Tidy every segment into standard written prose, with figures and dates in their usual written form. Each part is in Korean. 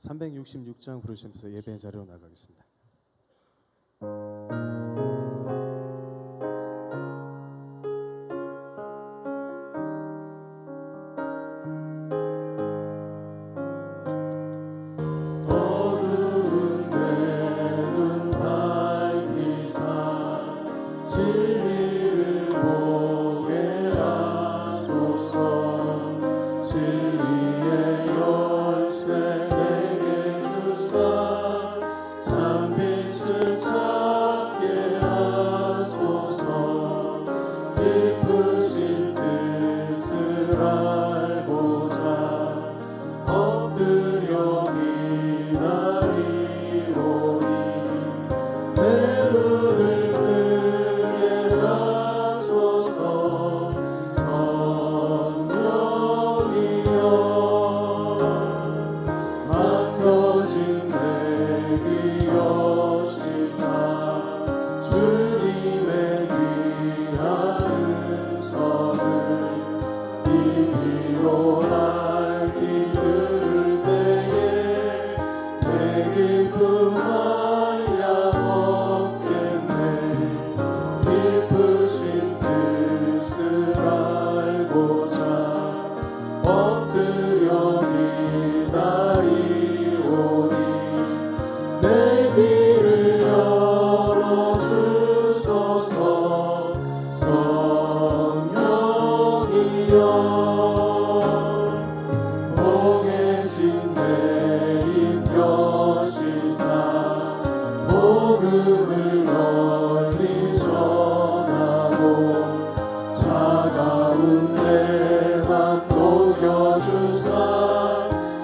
366장 부르시면서 예배 자리로 나가겠습니다. 복음을 널리 전하고 차가운 내 맘 녹여주사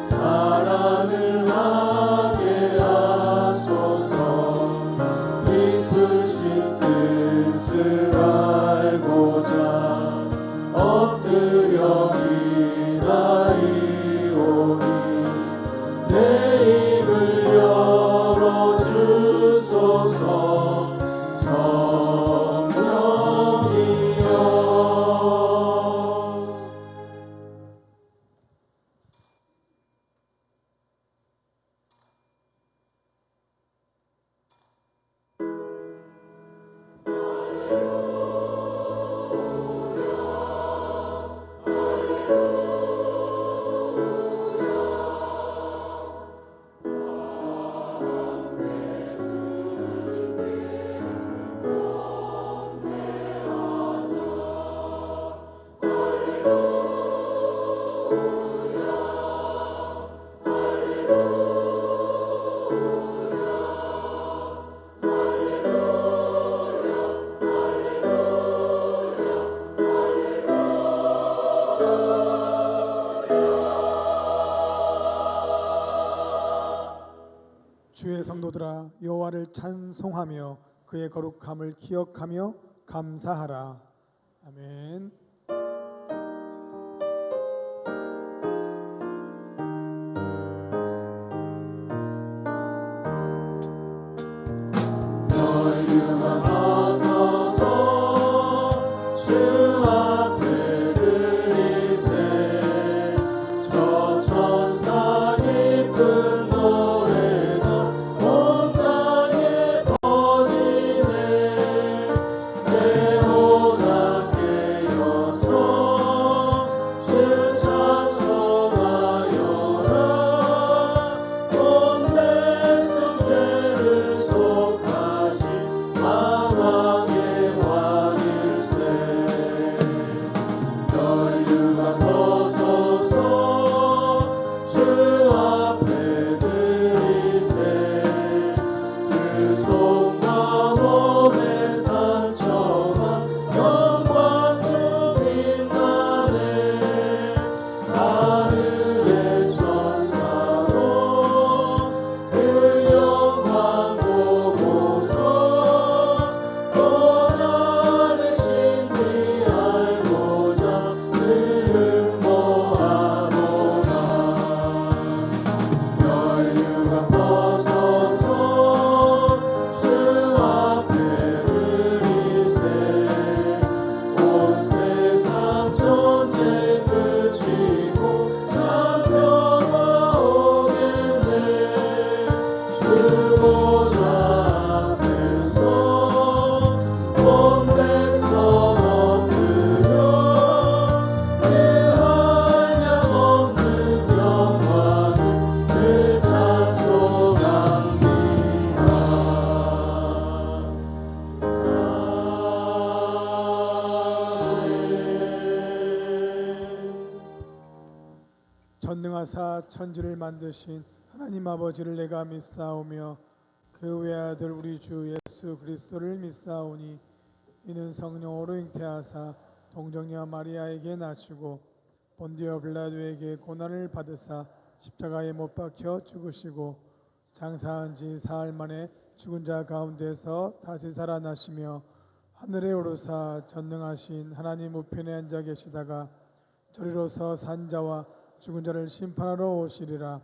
사랑을 하게 하소서. 깊으신 뜻을 알고자 엎드려 기다리오니 내 입을 열어주소서. 성령이여. 주의 성도들아, 여호와를 찬송하며 그의 거룩함을 기억하며 감사하라. 아멘. 너희가 나서서 주 앞에 드리세. 저 천사 기쁜 노래가 온 땅에 퍼지네. 내 온 함께 하늘과 천지를 만드신 하나님 아버지를 내가 믿사오며 그 외아들 우리 주 예수 그리스도를 믿사오니 이는 성령으로 잉태하사 동정녀 마리아에게 낳으시고 본디오 빌라도에게 고난을 받으사 십자가에 못 박혀 죽으시고 장사한 지 사흘 만에 죽은 자 가운데서 다시 살아나시며 하늘에 오르사 전능하신 하나님 우편에 앉아 계시다가 저리로서 산 자와 죽은 자를 심판하러 오시리라.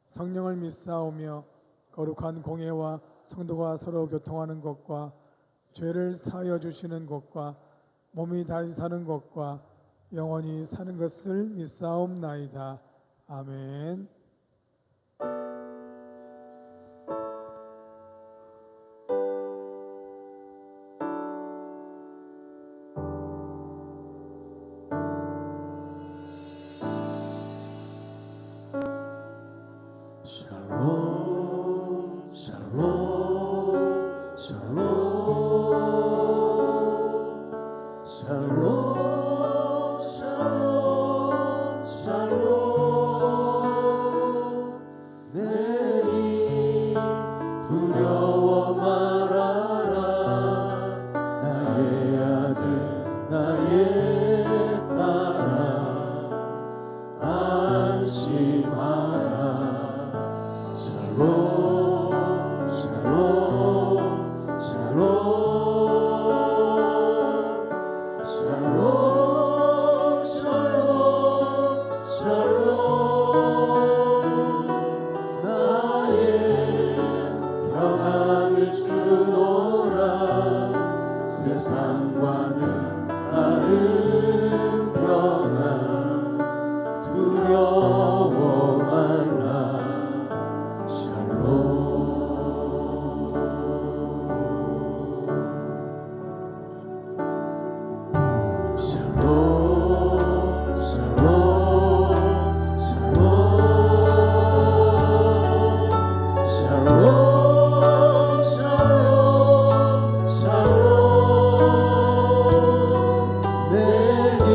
성령을 믿사오며 거룩한 공예와 성도가 서로 교통하는 것과 죄를 사하여 주시는 것과 몸이 다시 사는 것과 영원히 사는 것을 믿사옵나이다. 아멘. 샬롬 샬롬 샬롬 샬롬 샬롬 샬롬 내리 두려워 말아라 나의 아들 나의 딸아 안심하라 샬롬 샬롬 샬롬 샬롬 샬롬 샬롬 나의 평안을 주노라 세상과는 다른 평안 두려워 말라 샬롬 샬롬 샬롬 샬롬 샬롬 샬롬 샬롬 내니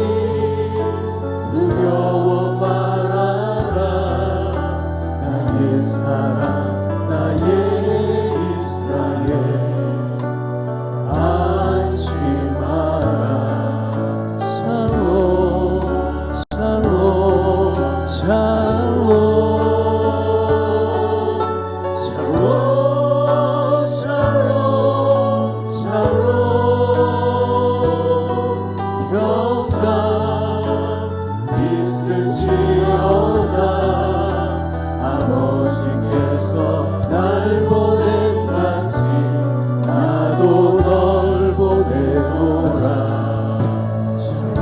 두려워 말아라 나의 사랑 나의 이스라엘 안심하라 샬롬 샬롬 샬롬 샬롬 샬롬 샬롬 평강 있을지어다 아버지께서 나를 보낸 같이 나도 널 보내노라 샬롬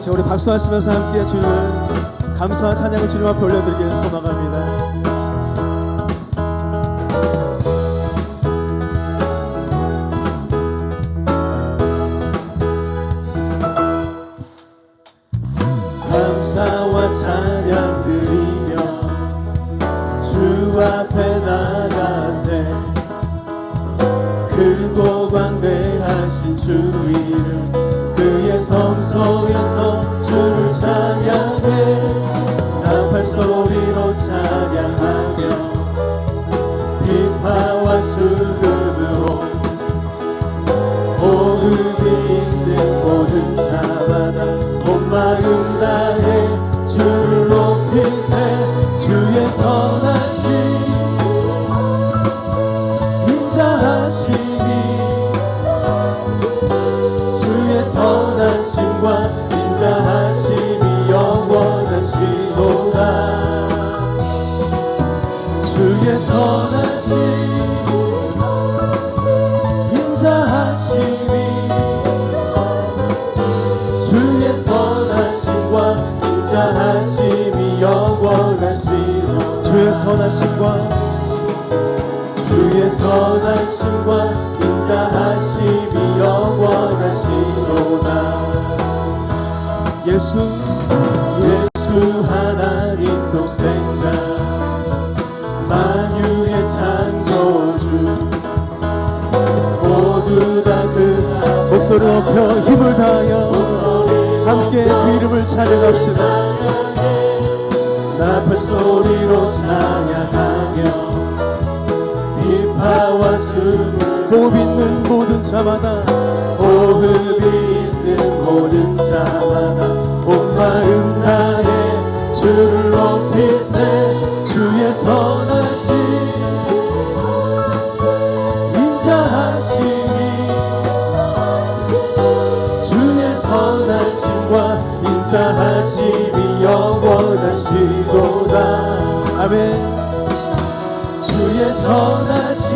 자, 우리 박수하시면서 함께 주님을 감사한 찬양을 주님 앞에 올려드리길 소망합니다. 감사와 찬양 드리며 주 앞에 나가세 크고 광대하신 주 이름 그의 성소에서 주를 찬양해 나팔 소리로 찬양하며 비파와 수금으로 호흡이 있는 모든 자마다 온 마음 다해 주를 높이세 주의 선하심 인자하심이 주의 선하심과 인자하심이 영원하시도다 주의 선하심 인자하심이 선하심과 주의 선하심과 인자하심이 영원하시로다. 예수 하나님 독생자 만유의 창조주 모두 다 그 목소리 높여 힘을 다하여 함께 그 이름을 찬양합시다. 나팔 소리로 찬양하며 비파와 숨을 호흡 있는 모든 자마다 호흡이 있는 모든 자마다 온 마음 다해 주를 높이세. 주의 선하심 인자하심이 주의 선하심과 인자하심이 영원하시도다. 아멘. 주의 선하심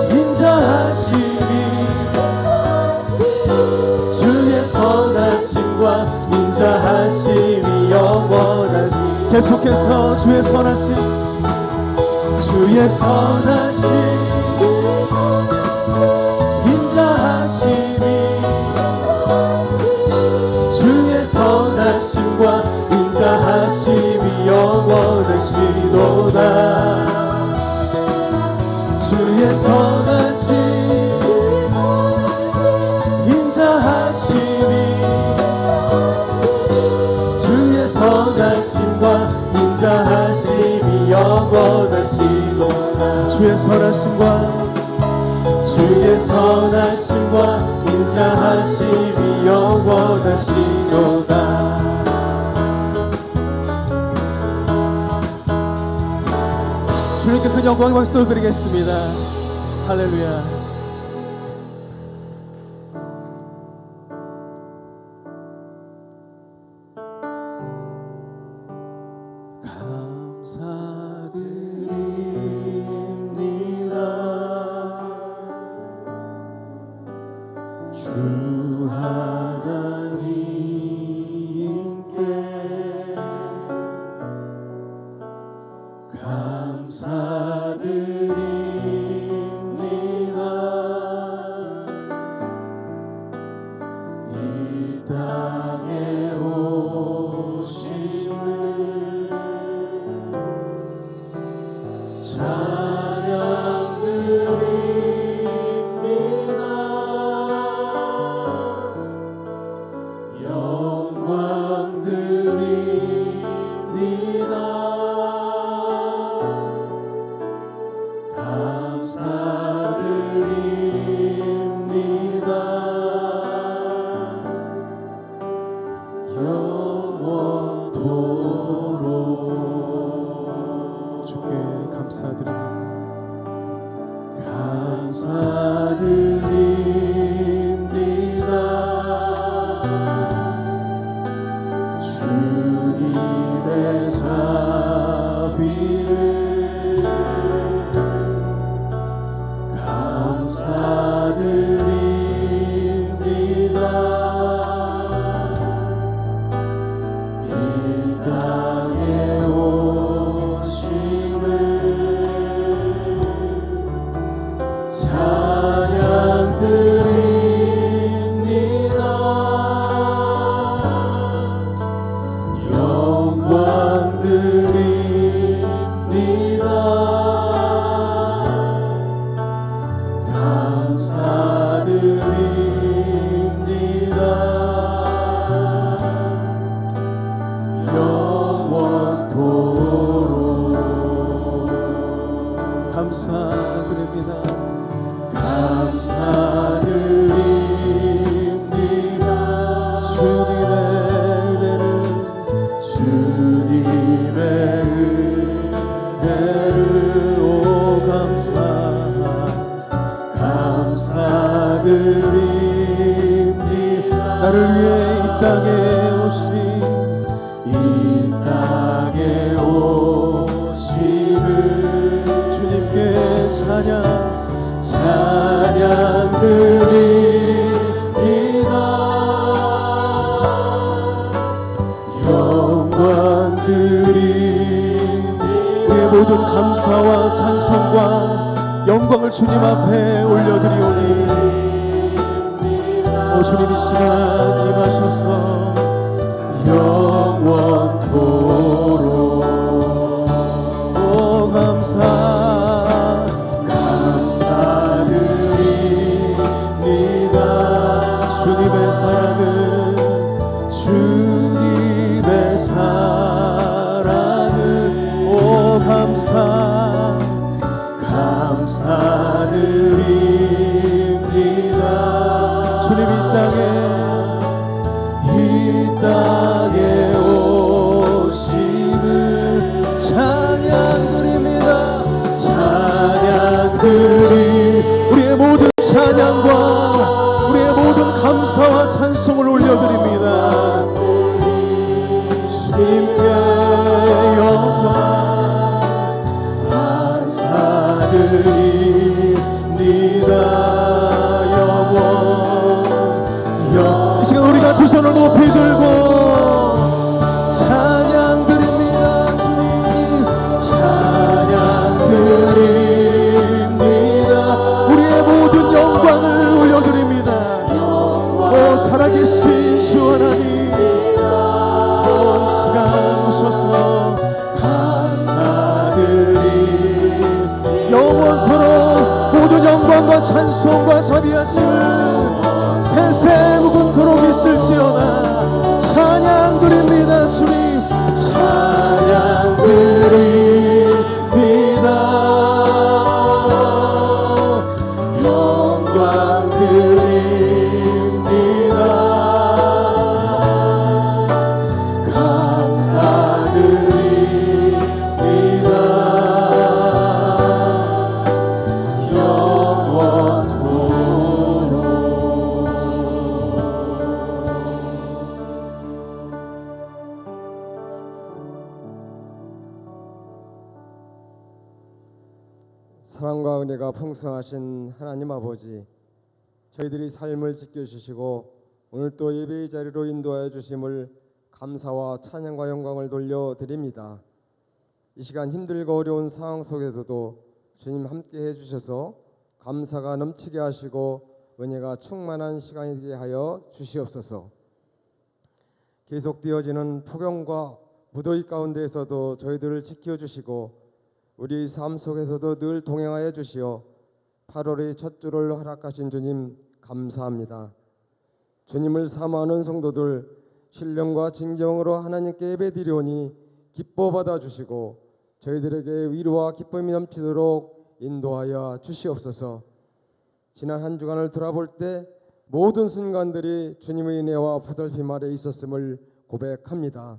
인자하심이 주의 선하심과 인자하심이 영원하시. 계속해서 주의 선하심 주의 선하심 인자하심이 주의 선하심과 인자하심이 영원하시도다. 주의 선하심 인자하심이 주의 선하심과 인자하심이 영원하시도다. 주의 선하심과 주의 선하심과 인자하심이 영원하시도다. 주님께 큰 영광 박수 드리겠습니다. 할렐루야. 주 하나님께 감사드립니다. 이 땅에 오시는 찬양드립니다. 영광 드립니다. 감사드립니다. 영원토록 주께 감사드립니다. 감사드립니다. 주님의 자비를 감사드립니다. 이 땅에 오심을 찬양드립니다. 영광 드립니다. 감사드립니다. 영원토록 감사드립니다. 감사드립니다. 주님의 은혜를 주님의 은혜를 오 감사드립니다. 나를 위해 이 땅에 오신 이 땅에 오심을 주님께 찬양드립니다. 영광 드립니다. 감사와 찬송과 영광을 주님 앞에 올려드리오니 오 주님 이 시간 임하셔서 영원토록 오 감사드립니다. 주님의 사랑을 오 감사드립니다. 주님 이 땅에 오심을 찬양드립니다. 우리의 모든 찬양과 우리의 모든 감사와 찬송을 올려드립니다. 주님께 영광 감사드립니다. 이 시간 우리가 두 손을 높이 들고 찬양드립니다. 주님 찬양드립니다. 우리의 모든 영광을 올려드립니다. 오 살아계신 주 하나님 오 시간 오셔서 영원토록 모든 영광과 찬송과 자비하심을 세세 무궁토록 있을지어다. 찬양드립니다. 주님 찬양드립니다. 영광 드립니다. 감사드립니다. 사랑과 은혜가 풍성하신 하나님 아버지, 저희들이 삶을 지켜주시고 오늘 또 예배의 자리로 인도하여 주심을 감사와 찬양과 영광을 돌려드립니다. 이 시간 힘들고 어려운 상황 속에서도 주님 함께 해주셔서 감사가 넘치게 하시고 은혜가 충만한 시간이 되게 하여 주시옵소서. 계속되어지는 폭염과 무더위 가운데에서도 저희들을 지켜주시고 우리 삶 속에서도 늘 동행하여 주시어 8월의 첫 주를 허락하신 주님 감사합니다. 주님을 사모하는 성도들 신령과 진정으로 하나님께 예배드리오니 기뻐 받아주시고 저희들에게 위로와 기쁨이 넘치도록 인도하여 주시옵소서. 지난 한 주간을 돌아볼 때 모든 순간들이 주님의 은혜와 보살핌 아래 있었음을 고백합니다.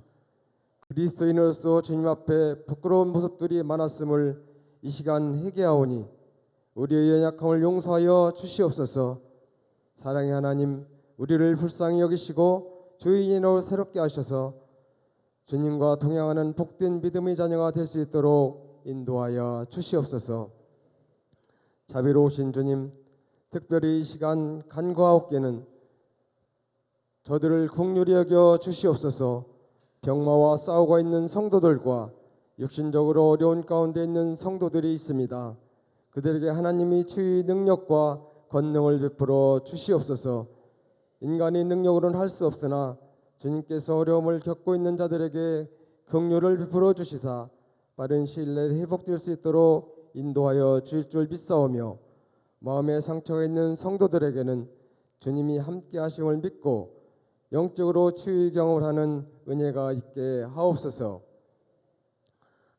그리스도인으로서 주님 앞에 부끄러운 모습들이 많았음을 이 시간 회개하오니 우리의 연약함을 용서하여 주시옵소서. 사랑의 하나님, 우리를 불쌍히 여기시고 주인으로 새롭게 하셔서 주님과 동행하는 복된 믿음의 자녀가 될 수 있도록 인도하여 주시옵소서. 자비로우신 주님, 특별히 이 시간 간과하옵게는 저들을 긍휼히 여겨 주시옵소서. 병마와 싸우고 있는 성도들과 육신적으로 어려운 가운데 있는 성도들이 있습니다. 그들에게 하나님이 치유의 능력과 권능을 베풀어 주시옵소서. 인간의 능력으로는 할 수 없으나 주님께서 어려움을 겪고 있는 자들에게 긍휼을 베풀어 주시사 빠른 시일 내에 회복될 수 있도록 인도하여 주실 줄 믿사오며 마음에 상처가 있는 성도들에게는 주님이 함께 하심을 믿고 영적으로 치유의 경험을 하는 은혜가 있게 하옵소서.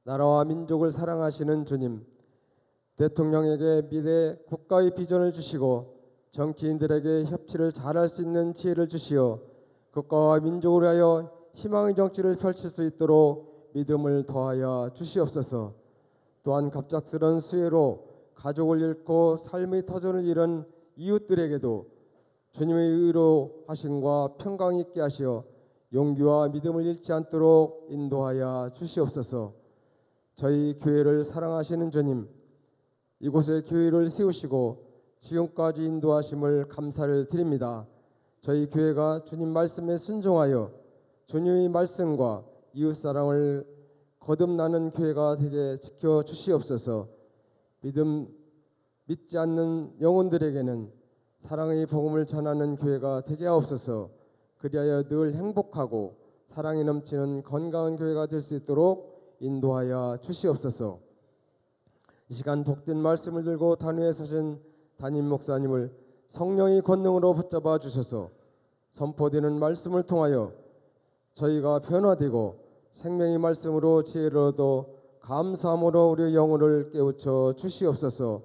나라와 민족을 사랑하시는 주님, 대통령에게 미래 국가의 비전을 주시고 정치인들에게 협치를 잘할 수 있는 지혜를 주시어 국가와 민족을 위하여 희망의 정치를 펼칠 수 있도록 믿음을 더하여 주시옵소서. 또한 갑작스런 수해로 가족을 잃고 삶의 터전을 잃은 이웃들에게도 주님의 의로 하심과 평강 있게 하시어 용기와 믿음을 잃지 않도록 인도하여 주시옵소서. 저희 교회를 사랑하시는 주님, 이곳에 교회를 세우시고 지금까지 인도하심을 감사를 드립니다. 저희 교회가 주님 말씀에 순종하여 주님의 말씀과 이웃사랑을 거듭나는 교회가 되게 지켜 주시옵소서. 믿지 않는 영혼들에게는 사랑의 복음을 전하는 교회가 되게 하옵소서. 그리하여 늘 행복하고 사랑이 넘치는 건강한 교회가 될 수 있도록 인도하여 주시옵소서. 이 시간 복된 말씀을 들고 단위에 서신 담임 목사님을 성령의 권능으로 붙잡아 주셔서 선포되는 말씀을 통하여 저희가 변화되고 생명의 말씀으로 지혜를 얻어 감사함으로 우리의 영혼을 깨우쳐 주시옵소서.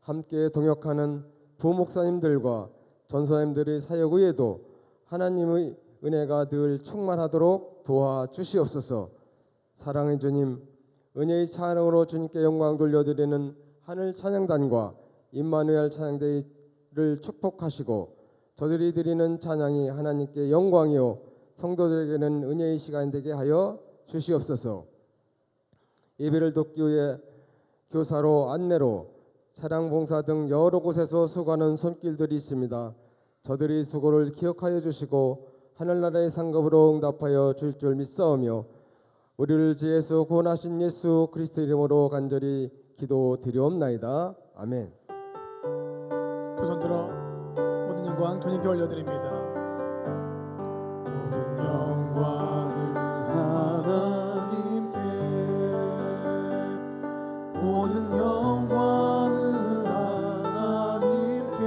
함께 동역하는 부목사님들과 전사님들의 사역 위에도 하나님의 은혜가 늘 충만하도록 도와주시옵소서. 사랑의 주님, 은혜의 찬양으로 주님께 영광 돌려드리는 하늘 찬양단과 임마누엘 찬양대를 축복하시고 저들이 드리는 찬양이 하나님께 영광이요 성도들에게는 은혜의 시간 되게 하여 주시옵소서. 예배를 돕기 위해 교사로 안내로 차량 봉사 등 여러 곳에서 수고하는 손길들이 있습니다. 저들의 수고를 기억하여 주시고 하늘나라의 상급으로 응답하여 줄 줄 믿사오며 우리를 죄에서 구원하신 예수 그리스도 이름으로 간절히 기도드리옵나이다. 아멘. 두 손 들어 모든 영광 주님께 올려드립니다. 모든 영광을 하나님께 모든 영광을 하나님께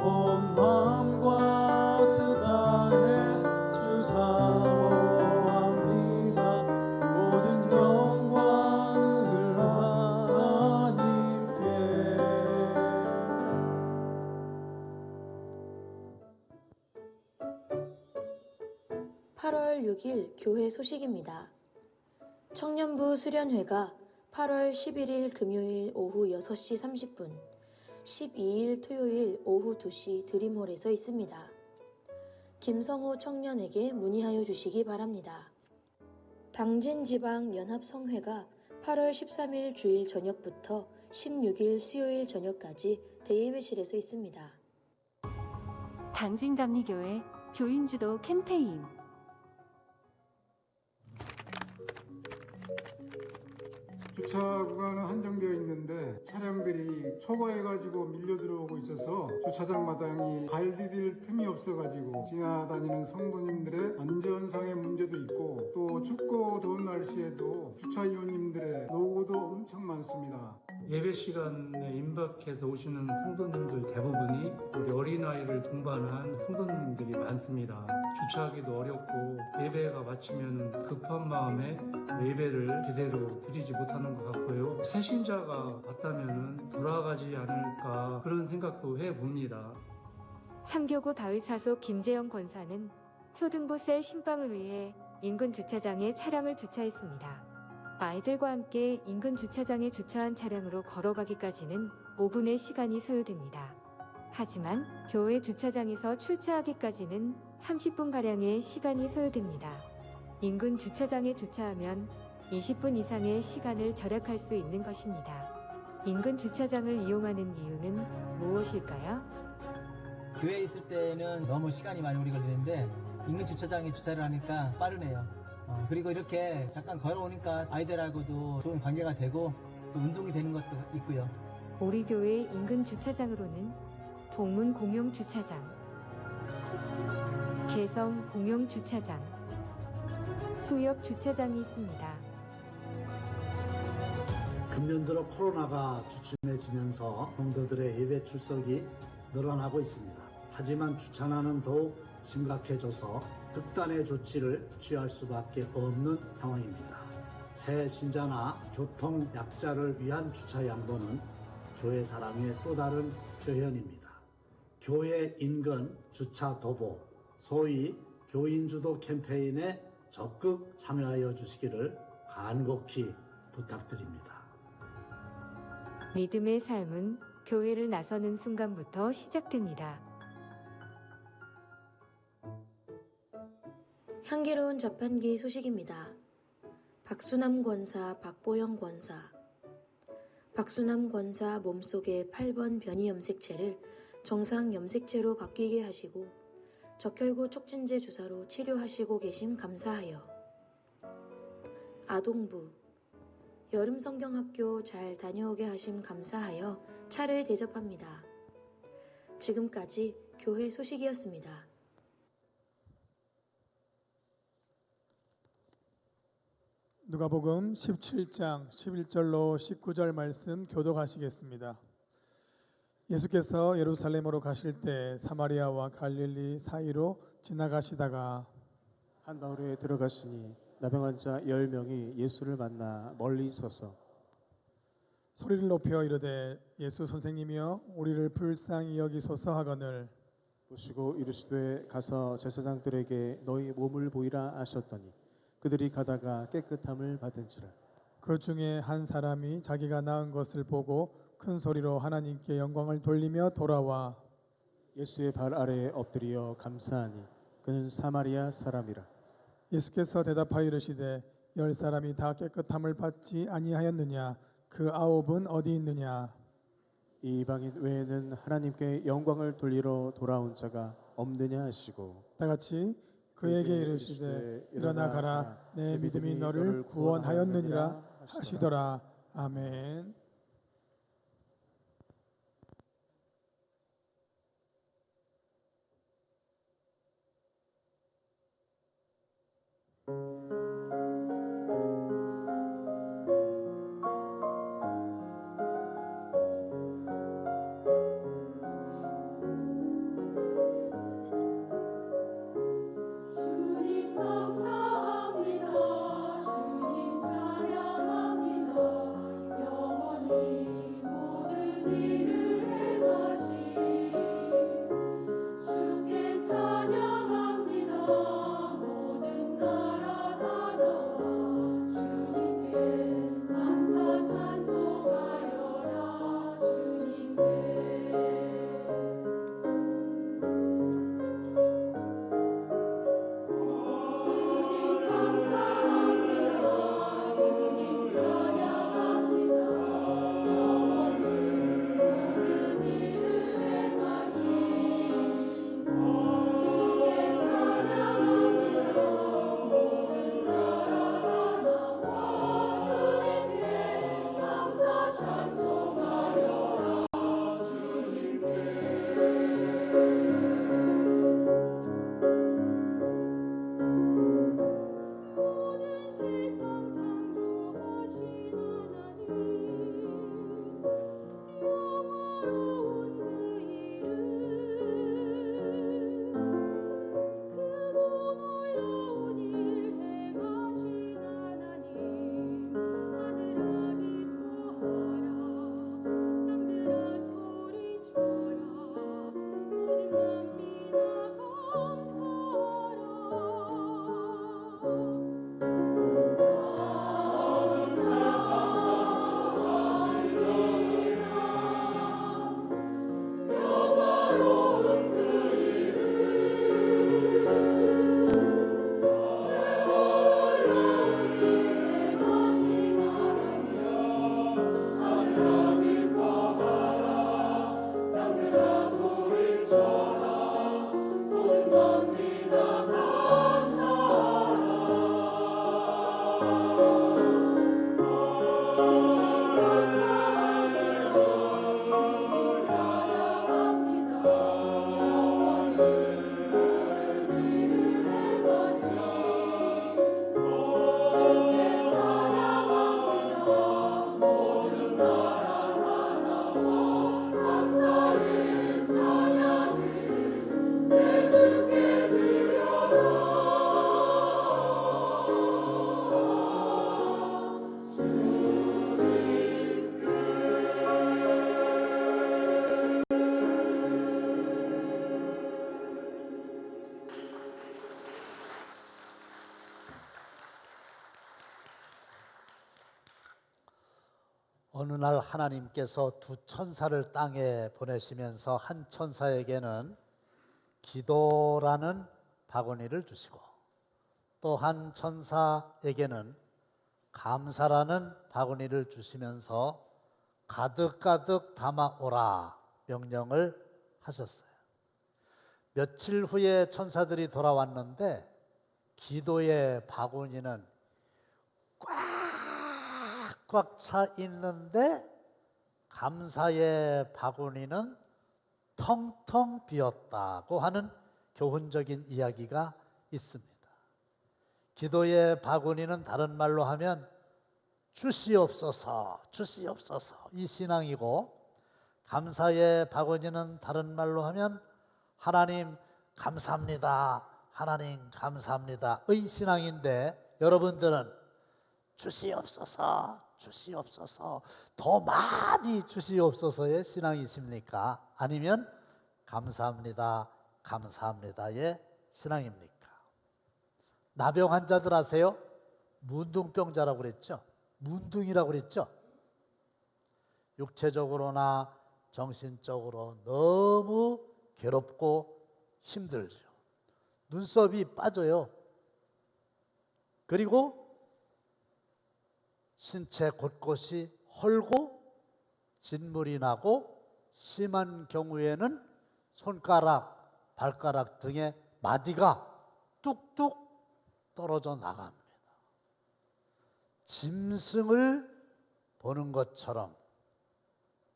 온 마음과 뜻 다해 주사모합니다. 모든 영광을 하나님께. 8월 6일 교회 소식입니다. 청년부 수련회가 8월 11일 금요일 오후 6시 30분, 12일 토요일 오후 2시 드림홀에서 있습니다. 김성호 청년에게 문의하여 주시기 바랍니다. 당진지방연합성회가 8월 13일 주일 저녁부터 16일 수요일 저녁까지 대예배실에서 있습니다. 당진감리교회 교인주도 캠페인. 주차 구간은 한정되어 있는데 차량들이 초과해가지고 밀려 들어오고 있어서 주차장 마당이 발 디딜 틈이 없어가지고 지나다니는 성도님들의 안전상의 문제도 있고 또 춥고 더운 날씨에도 주차위원님들의 노고도 엄청 많습니다. 예배 시간에 임박해서 오시는 성도님들 대부분이 우리 어린아이를 동반한 성도님들이 많습니다. 주차하기도 어렵고 예배가 마치면 급한 마음에 예배를 제대로 드리지 못하는 것 같고요. 새신자가 왔다면 돌아가지 않을까 그런 생각도 해봅니다. 삼교구 다윗사속 김재영 권사는 초등부셀 신방을 위해 인근 주차장에 차량을 주차했습니다. 아이들과 함께 인근 주차장에 주차한 차량으로 걸어가기까지는 5분의 시간이 소요됩니다. 하지만 교회 주차장에서 출차하기까지는 30분가량의 시간이 소요됩니다. 인근 주차장에 주차하면 20분 이상의 시간을 절약할 수 있는 것입니다. 인근 주차장을 이용하는 이유는 무엇일까요? 교회에 있을 때는 너무 시간이 많이 오래 걸리는데 인근 주차장에 주차를 하니까 빠르네요. 그리고 이렇게 잠깐 걸어오니까 아이들하고도 좋은 관계가 되고 또 운동이 되는 것도 있고요. 우리 교회 인근 주차장으로는 동문 공용 주차장, 개성 공용 주차장, 수협 주차장이 있습니다. 금년 들어 코로나가 주춤해지면서 성도들의 예배 출석이 늘어나고 있습니다. 하지만 주차난은 더욱 심각해져서 극단의 조치를 취할 수밖에 없는 상황입니다. 새 신자나 교통 약자를 위한 주차 양보는 교회 사랑의 또 다른 표현입니다. 교회 인근 주차 도보, 소위 교인주도 캠페인에 적극 참여하여 주시기를 간곡히 부탁드립니다. 믿음의 삶은 교회를 나서는 순간부터 시작됩니다. 향기로운 자판기 소식입니다. 박수남 권사, 박보영 권사. 박수남 권사 몸속의 8번 변이 염색체를 정상 염색체로 바뀌게 하시고 적혈구 촉진제 주사로 치료하시고 계심 감사하여 아동부, 여름 성경학교 잘 다녀오게 하심 감사하여 차를 대접합니다. 지금까지 교회 소식이었습니다. 누가복음 17장 11절로 19절 말씀 교독하시겠습니다. 예수께서 예루살렘으로 가실 때 사마리아와 갈릴리 사이로 지나가시다가 한 마을에 들어가시니 나병 환자 10명이 예수를 만나 멀리 서서 소리를 높여 이르되 예수 선생님이여 우리를 불쌍히 여기소서 하거늘 보시고 이르시되 가서 제사장들에게 너희 몸을 보이라 하셨더니 그들이 가다가 깨끗함을 받은지라. 그 중에 한 사람이 자기가 나은 것을 보고 큰 소리로 하나님께 영광을 돌리며 돌아와 예수의 발 아래에 엎드려 감사하니 그는 사마리아 사람이라. 예수께서 대답하여 이르시되 10사람이 다 깨끗함을 받지 아니하였느냐 그 9은 어디 있느냐. 이 이방인 외에는 하나님께 영광을 돌리러 돌아온 자가 없느냐 하시고 다 같이 그에게 이르시되 일어나 가라 내 믿음이 너를 구원하였느니라 하시더라. 아멘. 주님 감사합니다. 주님 찬양합니다. 영원히 모든 일을 행하신 주께 찬양합니다. 모든 나라 다 나와 주님께 감사 찬송하여라. 주님께 어느 날 하나님께서 두 천사를 땅에 보내시면서 한 천사에게는 기도라는 바구니를 주시고 또 한 천사에게는 감사라는 바구니를 주시면서 가득가득 담아오라 명령을 하셨어요. 며칠 후에 천사들이 돌아왔는데 기도의 바구니는 꽉 꽉 차 있는데 감사의 바구니는 텅텅 비었다고 하는 교훈적인 이야기가 있습니다. 기도의 바구니는 다른 말로 하면 주시옵소서, 주시옵소서 이 신앙이고, 감사의 바구니는 다른 말로 하면 하나님 감사합니다, 하나님 감사합니다의 신앙인데, 여러분들은 주시옵소서, 주시옵소서, 더 많이 주시옵소서의 신앙이십니까? 아니면 감사합니다, 감사합니다의 신앙입니까? 나병 환자들 아세요? 문둥병자라고 그랬죠? 문둥이라고 그랬죠? 육체적으로나 정신적으로 너무 괴롭고 힘들죠. 눈썹이 빠져요. 그리고 신체 곳곳이 헐고 진물이 나고, 심한 경우에는 손가락, 발가락 등의 마디가 뚝뚝 떨어져 나갑니다. 짐승을 보는 것처럼,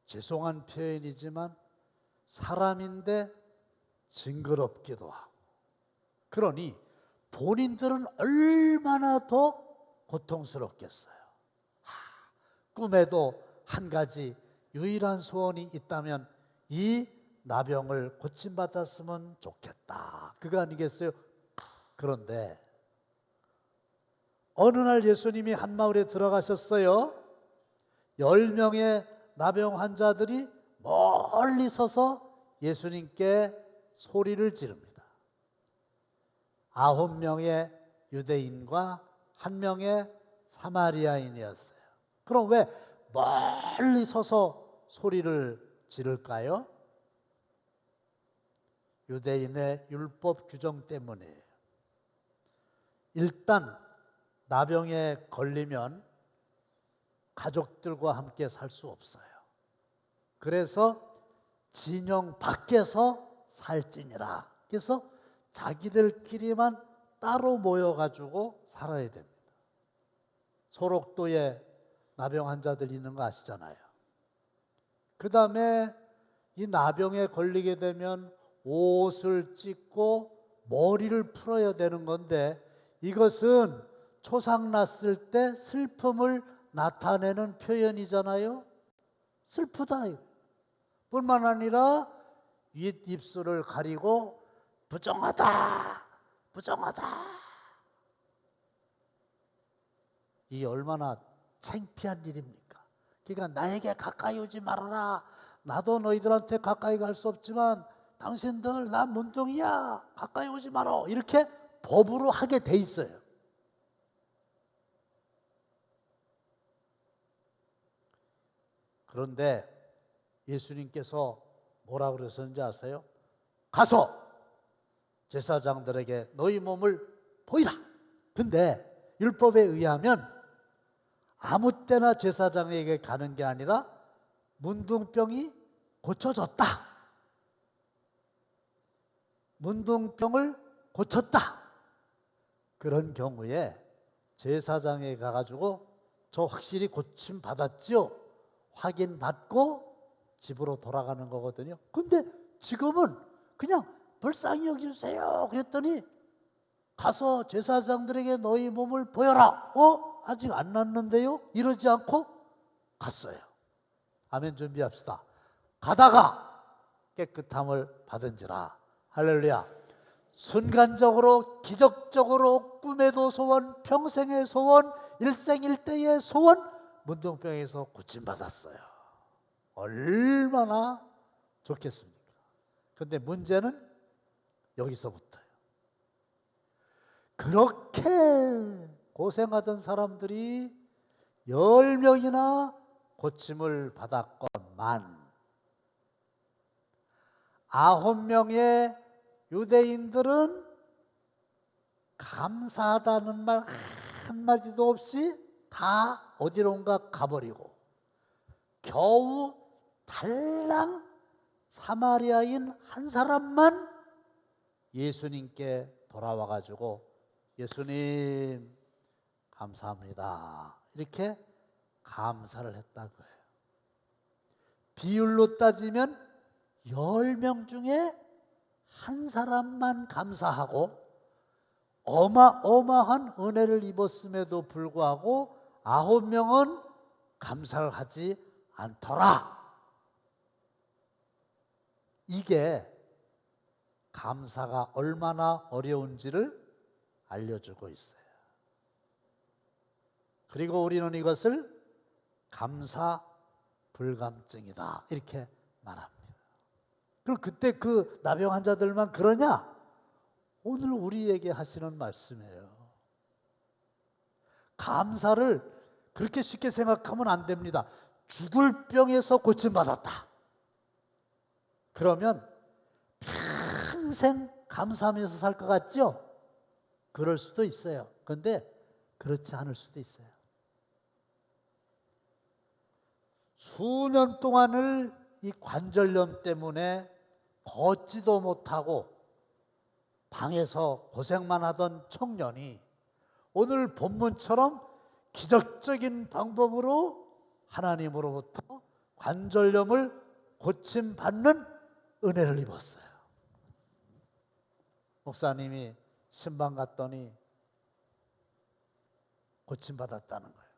죄송한 표현이지만 사람인데 징그럽기도 하고, 그러니 본인들은 얼마나 더 고통스럽겠어요. 꿈에도 한 가지 유일한 소원이 있다면 이 나병을 고침받았으면 좋겠다, 그거 아니겠어요? 그런데 어느 날 예수님이 한 마을에 들어가셨어요. 10명의 나병 환자들이 멀리 서서 예수님께 소리를 지릅니다. 9명의 유대인과 1명의 사마리아인이었어요. 그럼 왜 멀리 서서 소리를 지를까요? 유대인의 율법 규정 때문이에요. 일단 나병에 걸리면 가족들과 함께 살 수 없어요. 그래서 진영 밖에서 살지니라. 그래서 자기들끼리만 따로 모여가지고 살아야 됩니다. 소록도에 나병 환자들 있는 거 아시잖아요. 그 다음에 이 나병에 걸리게 되면 옷을 찢고 머리를 풀어야 되는 건데, 이것은 초상났을 때 슬픔을 나타내는 표현이잖아요. 슬프다. 뿐만 아니라 윗입술을 가리고 부정하다, 부정하다. 이 얼마나 창피한 일입니까? 그러니까 나에게 가까이 오지 말아라. 나도 너희들한테 가까이 갈 수 없지만 당신들 나 문둥이야, 가까이 오지 마라. 이렇게 법으로 하게 돼 있어요. 그런데 예수님께서 뭐라 그러셨는지 아세요? 가서 제사장들에게 너희 몸을 보이라. 근데 율법에 의하면 아무 때나 제사장에게 가는 게 아니라 문둥병이 고쳐졌다, 문둥병을 고쳤다, 그런 경우에 제사장에 가가지고 저 확실히 고침 받았지요? 확인받고 집으로 돌아가는 거거든요. 근데 지금은 그냥 불쌍히 여겨주세요 그랬더니 가서 제사장들에게 너희 몸을 보여라. 아직 안 났는데요? 이러지 않고 갔어요. 아멘 준비합시다. 가다가 깨끗함을 받은지라. 할렐루야. 순간적으로, 기적적으로 꿈에도 소원, 평생의 소원, 일생일대의 소원, 문둥병에서 고침받았어요. 얼마나 좋겠습니까? 그런데 문제는 여기서부터요. 그렇게 고생하던 사람들이 10명이나 고침을 받았건만 9명의 유대인들은 감사하다는 말 한마디도 없이 다 어디론가 가버리고, 겨우 달랑 사마리아인 한 사람만 예수님께 돌아와가지고 예수님 감사합니다 이렇게 감사를 했다고 해요. 비율로 따지면 10명 중에 한 사람만 감사하고 어마어마한 은혜를 입었음에도 불구하고 9명은 감사를 하지 않더라. 이게 감사가 얼마나 어려운지를 알려주고 있어요. 그리고 우리는 이것을 감사 불감증이다 이렇게 말합니다. 그럼 그때 그 나병 환자들만 그러냐? 오늘 우리에게 하시는 말씀이에요. 감사를 그렇게 쉽게 생각하면 안 됩니다. 죽을 병에서 고침받았다. 그러면 평생 감사하면서 살 것 같죠? 그럴 수도 있어요. 그런데 그렇지 않을 수도 있어요. 수년 동안을 이 관절염 때문에 걷지도 못하고 방에서 고생만 하던 청년이 오늘 본문처럼 기적적인 방법으로 하나님으로부터 관절염을 고침받는 은혜를 입었어요. 목사님이 신방 갔더니 고침받았다는 거예요.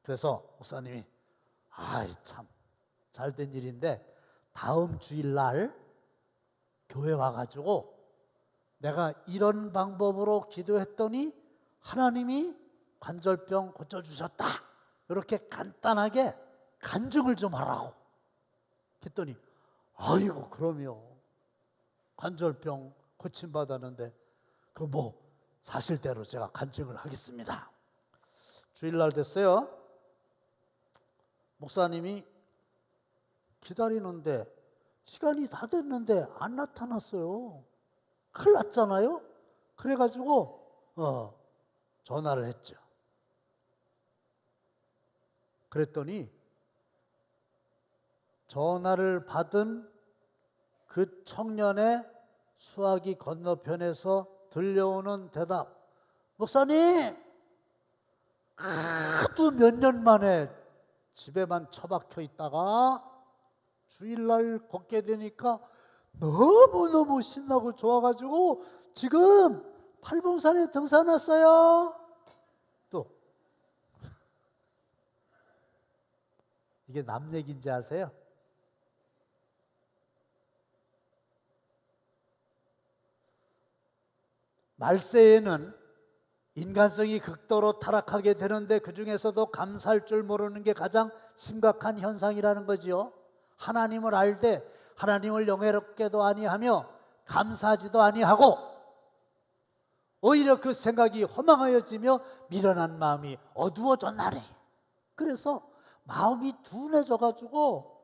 그래서 목사님이 참 잘된 일인데 다음 주일날 교회 와가지고 내가 이런 방법으로 기도했더니 하나님이 관절병 고쳐주셨다. 이렇게 간단하게 간증을 좀 하라고 했더니 아이고 그럼요. 관절병 고침받았는데 그 뭐 사실대로 제가 간증을 하겠습니다. 주일날 됐어요. 목사님이 기다리는데 시간이 다 됐는데 안 나타났어요. 큰일 났잖아요. 그래가지고 전화를 했죠. 그랬더니 전화를 받은 그 청년의 수화기 건너편에서 들려오는 대답, 목사님 하도 몇 년 만에 집에만 처박혀 있다가 주일날 걷게 되니까 너무너무 신나고 좋아가지고 지금 팔봉산에 등산 왔어요. 또 이게 남 얘기인지 아세요? 말세에는 인간성이 극도로 타락하게 되는데 그 중에서도 감사할 줄 모르는 게 가장 심각한 현상이라는 거지요. 하나님을 알되 하나님을 영예롭게도 아니하며 감사하지도 아니하고 오히려 그 생각이 허망하여지며 미련한 마음이 어두워졌나니. 그래서 마음이 둔해져 가지고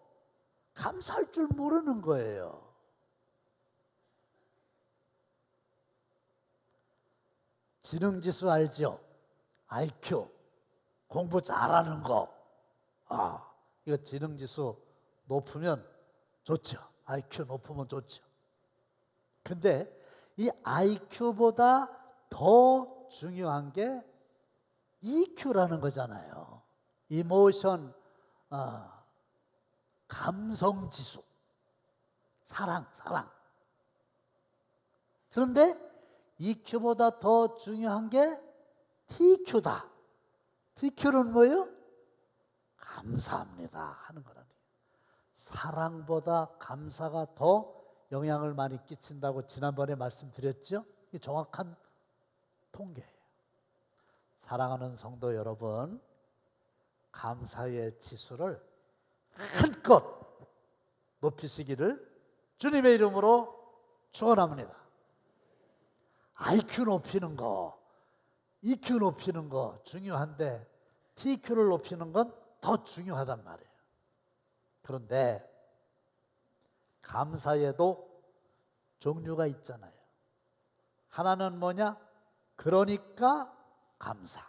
감사할 줄 모르는 거예요. 지능지수 알죠? IQ 공부 잘하는 거. 이거 지능지수 높으면 좋죠. IQ 높으면 좋죠. 근데 이 IQ보다 더 중요한 게 EQ라는 거잖아요. 이모션, 감성지수, 사랑. 그런데 EQ보다 더 중요한 게 TQ다. TQ는 뭐예요? 감사합니다 하는 거라니. 사랑보다 감사가 더 영향을 많이 끼친다고 지난번에 말씀드렸죠? 이게 정확한 통계예요. 사랑하는 성도 여러분, 감사의 지수를 한껏 높이시기를 주님의 이름으로 축원합니다. IQ 높이는 거, EQ 높이는 거 중요한데 TQ를 높이는 건 더 중요하단 말이에요. 그런데 감사에도 종류가 있잖아요. 하나는 뭐냐? 그러니까 감사.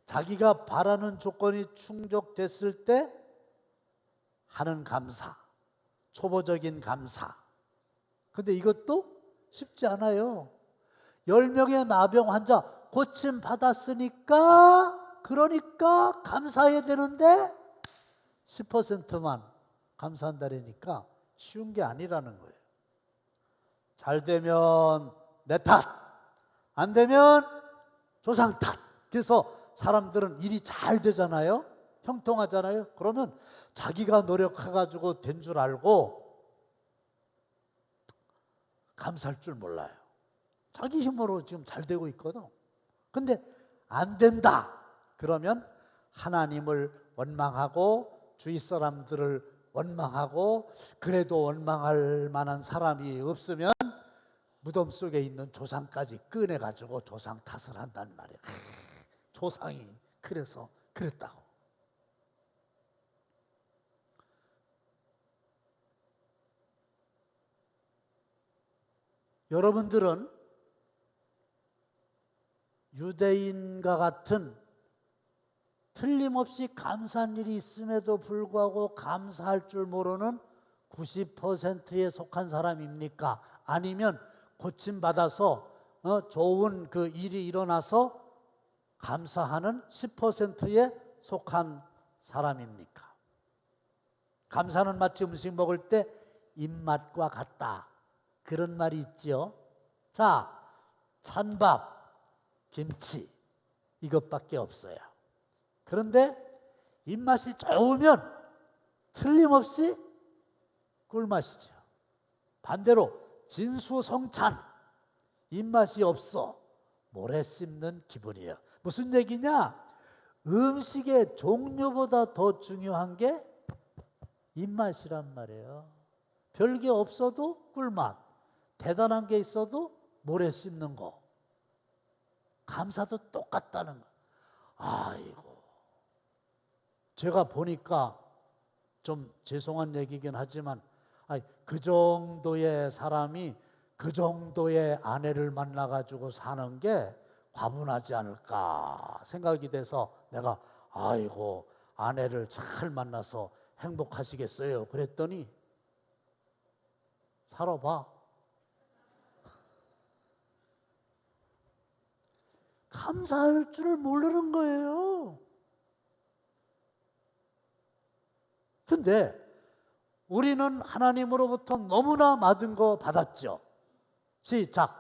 자기가 바라는 조건이 충족됐을 때 하는 감사, 초보적인 감사. 근데 이것도 쉽지 않아요. 10명의 나병 환자 고침 받았으니까 그러니까 감사해야 되는데 10%만 감사한다라니까 쉬운 게 아니라는 거예요. 잘 되면 내 탓, 안 되면 조상 탓. 그래서 사람들은 일이 잘 되잖아요. 형통하잖아요. 그러면 자기가 노력해가지고 된 줄 알고 감사할 줄 몰라요. 자기 힘으로 지금 잘 되고 있거든. 근데 안 된다. 그러면 하나님을 원망하고 주위 사람들을 원망하고 그래도 원망할 만한 사람이 없으면 무덤 속에 있는 조상까지 꺼내가지고 조상 탓을 한단 말이야. 조상이 그래서 그랬다고. 여러분들은 유대인과 같은 틀림없이 감사한 일이 있음에도 불구하고 감사할 줄 모르는 90%에 속한 사람입니까? 아니면 고침받아서 좋은 그 일이 일어나서 감사하는 10%에 속한 사람입니까? 감사는 마치 음식 먹을 때 입맛과 같다. 그런 말이 있지요. 자, 찬밥, 김치 이것밖에 없어요. 그런데 입맛이 좋으면 틀림없이 꿀맛이죠. 반대로 진수성찬, 입맛이 없어 모래 씹는 기분이에요. 무슨 얘기냐? 음식의 종류보다 더 중요한 게 입맛이란 말이에요. 별게 없어도 꿀맛, 대단한 게 있어도 모래 씹는 거. 감사도 똑같다는 거. 아이고, 제가 보니까 좀 죄송한 얘기긴 하지만 그 정도의 사람이 그 정도의 아내를 만나가지고 사는 게 과분하지 않을까 생각이 돼서 내가 아이고 아내를 잘 만나서 행복하시겠어요 그랬더니 살아봐. 감사할 줄을 모르는 거예요. 근데 우리는 하나님으로부터 너무나 많은 거 받았죠. 시작.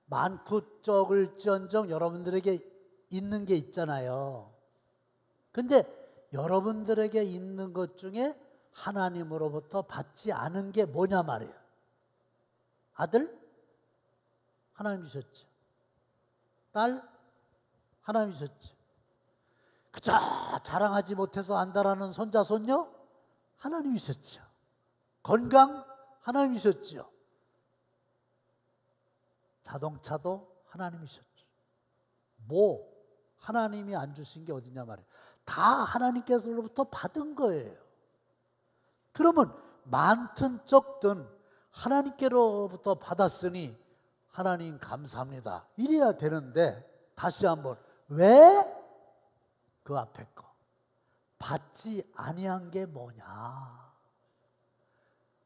많고 적을지언정 여러분들에게 있는 게 있잖아요. 근데 여러분들에게 있는 것 중에 하나님으로부터 받지 않은 게 뭐냐 말이에요. 아들? 하나님 주셨죠. 딸? 하나님 주셨죠. 그저 자랑하지 못해서 안다라는 손자 손녀? 하나님 주셨죠. 건강? 하나님 주셨죠. 자동차도 하나님이 주셨죠. 뭐 하나님이 안 주신 게 어디냐 말이에요. 다 하나님께서로부터 받은 거예요. 그러면 많든 적든 하나님께로부터 받았으니 하나님 감사합니다. 이래야 되는데 다시 한번 왜 그 앞에 거 받지 아니한 게 뭐냐?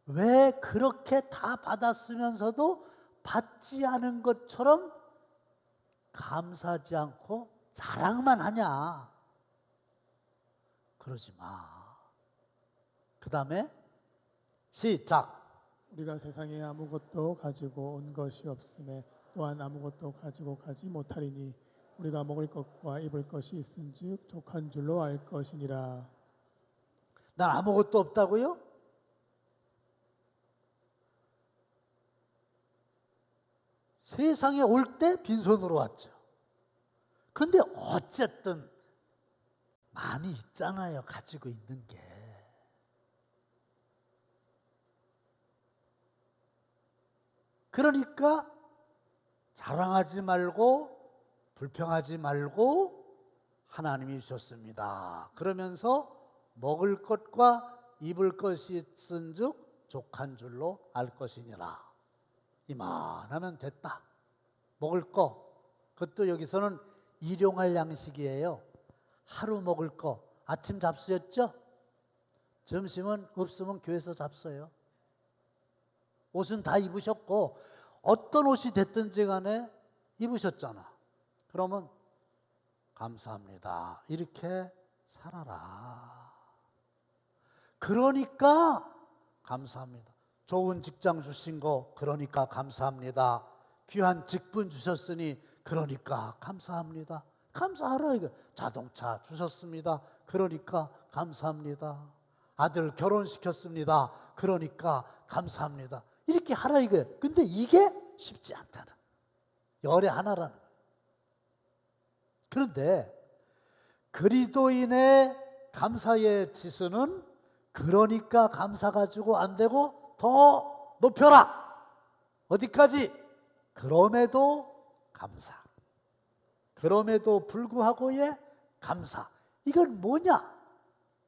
왜 그렇게 다 받았으면서도 받지 않은 것처럼 감사하지 않고 자랑만 하냐? 그러지 마. 그 다음에 시작. 우리가 세상에 아무것도 가지고 온 것이 없음에 또한 아무것도 가지고 가지 못하리니 우리가 먹을 것과 입을 것이 있은즉 족한 줄로 알 것이니라. 난 아무것도 없다고요? 세상에 올 때 빈손으로 왔죠. 근데 어쨌든 많이 있잖아요. 가지고 있는 게. 그러니까 자랑하지 말고 불평하지 말고 하나님이 주셨습니다. 그러면서 먹을 것과 입을 것이 있은즉 족한 줄로 알 것이니라. 이만하면 됐다. 먹을 거, 그것도 여기서는 일용할 양식이에요. 하루 먹을 거, 아침 잡수였죠? 점심은 없으면 교회에서 잡숴요. 옷은 다 입으셨고 어떤 옷이 됐든지 간에 입으셨잖아. 그러면 감사합니다. 이렇게 살아라. 그러니까 감사합니다. 좋은 직장 주신 거 그러니까 감사합니다. 귀한 직분 주셨으니 그러니까 감사합니다. 감사하라 이거. 자동차 주셨습니다. 그러니까 감사합니다. 아들 결혼시켰습니다. 그러니까 감사합니다. 이렇게 하라 이거예요. 근데 이게 쉽지 않다는, 열의 하나라는 거예요. 그런데 그리스도인의 감사의 지수는 그러니까 감사 가지고 안 되고 더 높여라. 어디까지? 그럼에도 감사. 그럼에도 불구하고의 감사. 이건 뭐냐?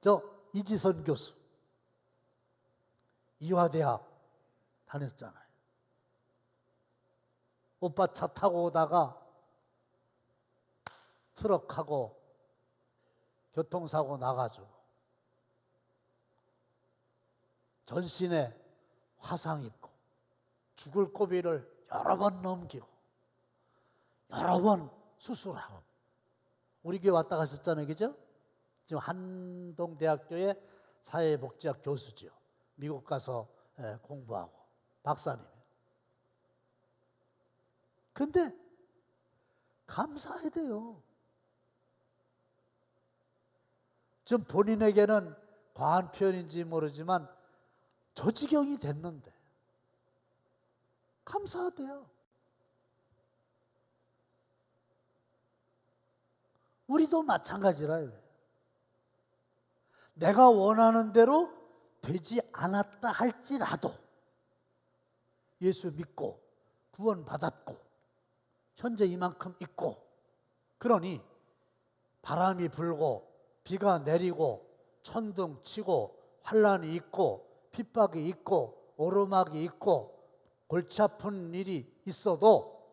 저 이지선 교수 이화대학 다녔잖아요. 오빠 차 타고 오다가 트럭하고 교통사고 나가지고 전신에 화상 입고 죽을 고비를 여러 번 넘기고 여러 번 수술하고 우리 교회 왔다 가셨잖아요. 그죠? 지금 한동대학교의 사회복지학 교수지요. 미국 가서 공부하고 박사님. 근데 감사해야 돼요. 좀 본인에게는 과한 표현인지 모르지만 저 지경이 됐는데 감사하대요. 우리도 마찬가지라. 내가 원하는 대로 되지 않았다 할지라도 예수 믿고 구원받았고 현재 이만큼 있고, 그러니 바람이 불고 비가 내리고 천둥 치고 환란이 있고 핍박이 있고 오르막이 있고 골치 아픈 일이 있어도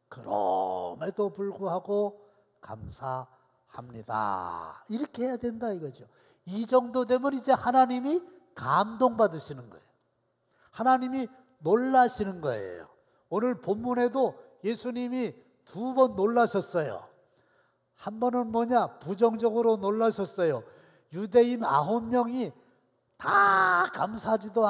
그럼에도 불구하고 감사합니다. 이렇게 해야 된다 이거죠. 이 정도 되면 이제 하나님이 감동받으시는 거예요. 하나님이 놀라시는 거예요. 오늘 본문에도 예수님이 2번 놀라셨어요. 한 번은 뭐냐? 부정적으로 놀라셨어요. 유대인 9명이 다 감사하지도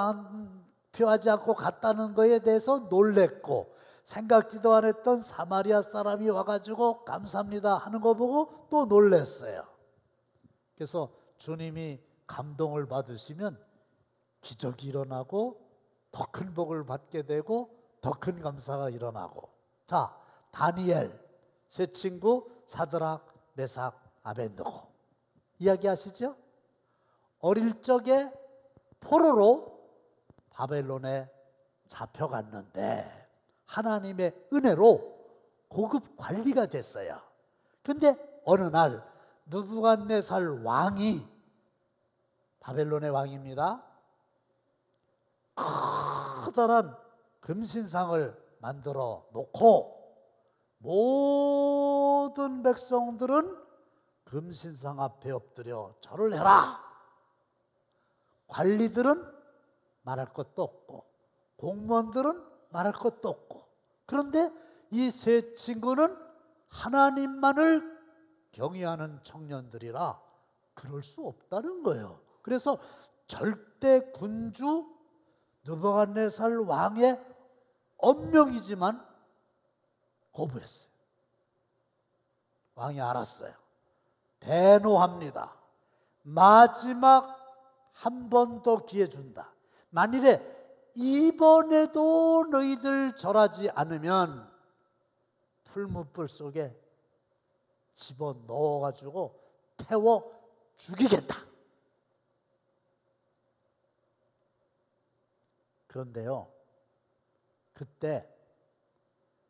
표하지 않고 갔다는 거에 대해서 놀랬고, 생각지도 않았던 사마리아 사람이 와가지고 감사합니다 하는 거 보고 또 놀랬어요. 그래서 주님이 감동을 받으시면 기적이 일어나고 더 큰 복을 받게 되고 더 큰 감사가 일어나고. 자, 다니엘 세 친구 사드락, 메삭, 아벤느고 이야기하시죠? 어릴 적에 포로로 바벨론에 잡혀갔는데 하나님의 은혜로 고급 관리가 됐어요. 근데 어느 날 느부갓네살 왕이, 바벨론의 왕입니다, 커다란 금신상을 만들어 놓고 모든 백성들은 금신상 앞에 엎드려 절을 해라. 관리들은 말할 것도 없고 공무원들은 말할 것도 없고. 그런데 이 세 친구는 하나님만을 경외하는 청년들이라 그럴 수 없다는 거예요. 그래서 절대 군주 느부갓네살 왕의 엄명이지만 거부했어요. 왕이 알았어요. 대노합니다. 마지막 한 번 더 기회 준다. 만일에 이번에도 너희들 절하지 않으면 풀무불 속에 집어넣어가지고 태워 죽이겠다. 그런데요, 그때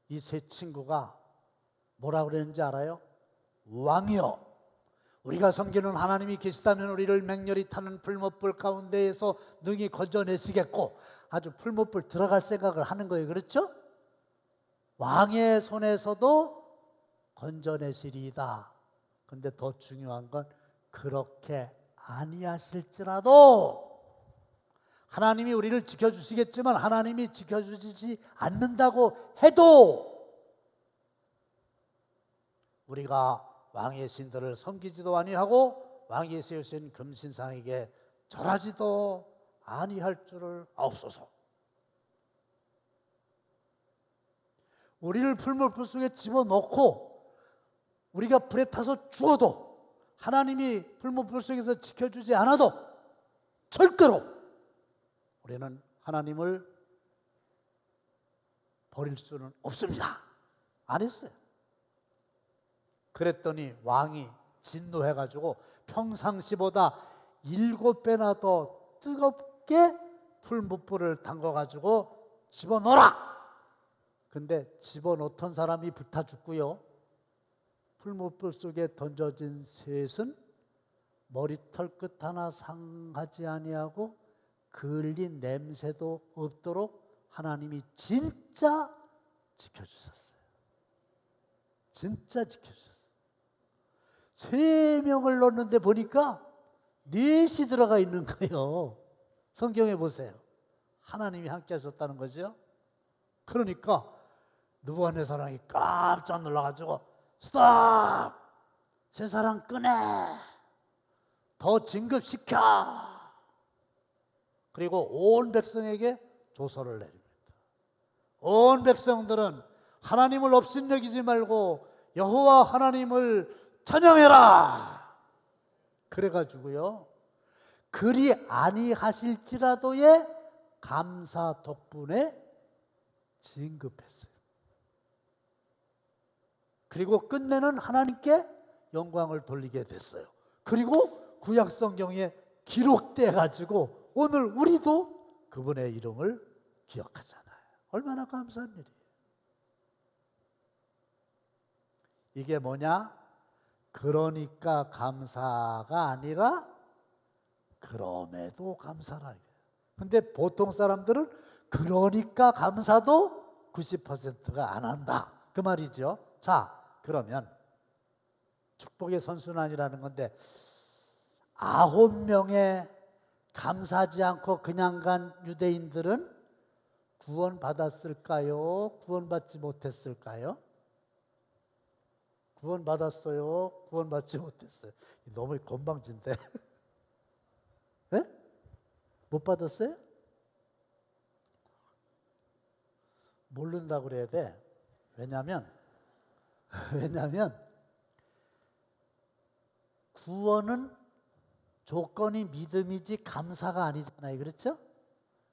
이 세 친구가 뭐라 그랬는지 알아요? 왕이여, 우리가 섬기는 하나님이 계시다면 우리를 맹렬히 타는 풀무불 가운데에서 능히 건져내시겠고, 아주 풀무불 들어갈 생각을 하는 거예요. 그렇죠? 왕의 손에서도 건져내시리이다. 근데 더 중요한 건 그렇게 아니하실지라도 하나님이 우리를 지켜주시겠지만 하나님이 지켜주시지 않는다고 해도 우리가 왕의 신들을 섬기지도 아니하고 왕이 세우신 금신상에게 절하지도 아니할 줄을 아옵소서. 우리를 풀물불 속에 집어넣고 우리가 불에 타서 죽어도 하나님이 풀물불 속에서 지켜주지 않아도 절대로 우리는 하나님을 버릴 수는 없습니다. 안 했어요. 그랬더니 왕이 진노해가지고 평상시보다 7배나 더 뜨겁게 풀무불을 담가가지고 집어넣어라. 근데 집어넣던 사람이 불타 죽고요. 풀무불 속에 던져진 셋은 머리털 끝 하나 상하지 아니하고 그을린 냄새도 없도록 하나님이 진짜 지켜주셨어요. 진짜 지켜주셨어요. 3명을 넣었는데 보니까 4이 들어가 있는 거예요. 성경에 보세요. 하나님이 함께 하셨다는 거죠. 그러니까 느부갓네살이 깜짝 놀라가지고 스톱! 제 사람 꺼내! 더 진급시켜! 그리고 온 백성에게 조서를 내립니다. 온 백성들은 하나님을 업신여기지 말고 여호와 하나님을 찬양해라. 그래가지고요. 그리 아니하실지라도의 감사 덕분에 진급했어요. 그리고 끝내는 하나님께 영광을 돌리게 됐어요. 그리고 구약 성경에 기록돼 가지고 오늘 우리도 그분의 이름을 기억하잖아요. 얼마나 감사한 일이에요. 이게 뭐냐? 그러니까 감사가 아니라 그럼에도 감사라. 근데 보통 사람들은 그러니까 감사도 90%가 안 한다. 그 말이죠. 자, 그러면 축복의 선순환이라는 건데 9명의 감사하지 않고 그냥 간 유대인들은 구원받았을까요? 구원받지 못했을까요? 구원받았어요? 구원받지 못했어요? 너무 건방진데. 네? 못 받았어요? 모른다고 그래야 돼. 왜냐하면 구원은 조건이 믿음이지 감사가 아니잖아요. 그렇죠?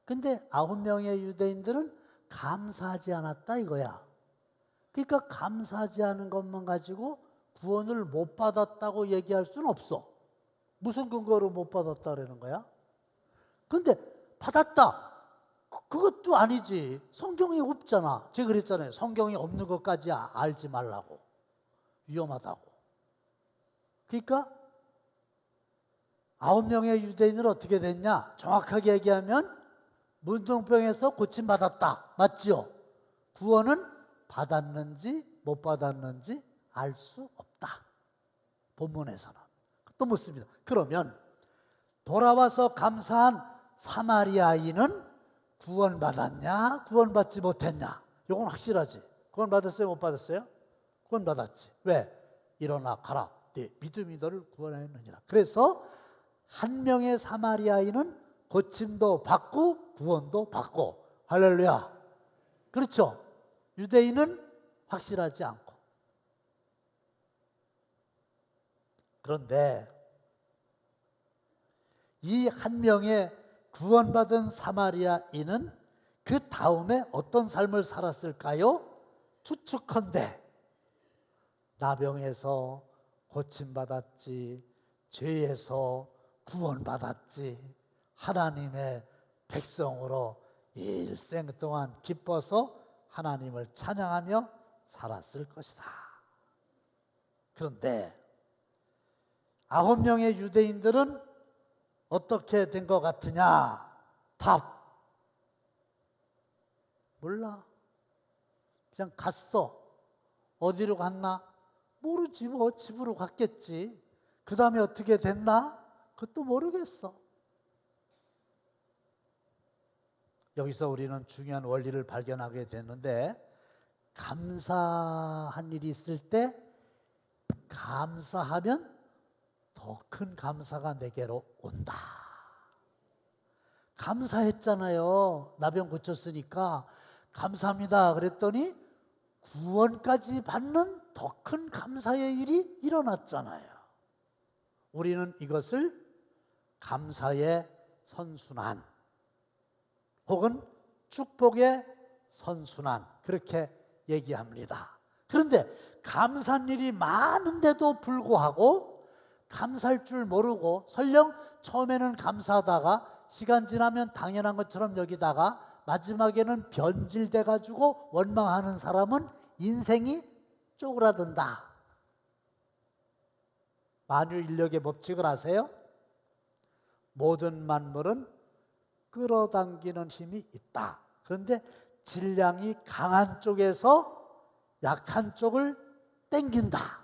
근데 9명의 유대인들은 감사하지 않았다 이거야. 그러니까 감사하지 않은 것만 가지고 구원을 못 받았다고 얘기할 수는 없어. 무슨 근거로 못 받았다라는 거야? 근데 받았다. 그것도 아니지. 성경이 없잖아. 제가 그랬잖아요. 성경이 없는 것까지 알지 말라고. 위험하다고. 그러니까 9명의 유대인은 어떻게 됐냐? 정확하게 얘기하면 문둥병에서 고침받았다. 맞지요? 구원은 받았는지 못 받았는지 알 수 없다. 본문에서는. 또 묻습니다. 그러면 돌아와서 감사한 사마리아인은 구원받았냐? 구원받지 못했냐? 이건 확실하지. 구원받았어요? 못 받았어요? 구원받았지. 왜? 일어나 가라. 네 믿음이 너를 구원하였느니라. 그래서 한 명의 사마리아인은 고침도 받고 구원도 받고. 할렐루야. 그렇죠? 유대인은 확실하지 않고. 그런데 이 한 명의 구원받은 사마리아인은 그 다음에 어떤 삶을 살았을까요? 추측컨대 나병에서 고침받았지, 죄에서 구원받았지, 하나님의 백성으로 일생 동안 기뻐서 하나님을 찬양하며 살았을 것이다. 그런데 9명의 유대인들은 어떻게 된 것 같으냐? 답. 몰라. 그냥 갔어. 어디로 갔나? 모르지 뭐. 집으로 갔겠지. 그 다음에 어떻게 됐나? 그것도 모르겠어. 여기서 우리는 중요한 원리를 발견하게 되는데, 감사한 일이 있을 때 감사하면 더 큰 감사가 내게로 온다. 감사했잖아요. 나병 고쳤으니까 감사합니다 그랬더니 구원까지 받는 더 큰 감사의 일이 일어났잖아요. 우리는 이것을 감사의 선순환 혹은 축복의 선순환 그렇게 얘기합니다. 그런데 감사한 일이 많은데도 불구하고 감사할 줄 모르고 설령 처음에는 감사하다가 시간 지나면 당연한 것처럼 여기다가 마지막에는 변질돼 가지고 원망하는 사람은 인생이 쪼그라든다. 만유인력의 법칙을 아세요? 모든 만물은 끌어당기는 힘이 있다. 그런데 질량이 강한 쪽에서 약한 쪽을 땡긴다.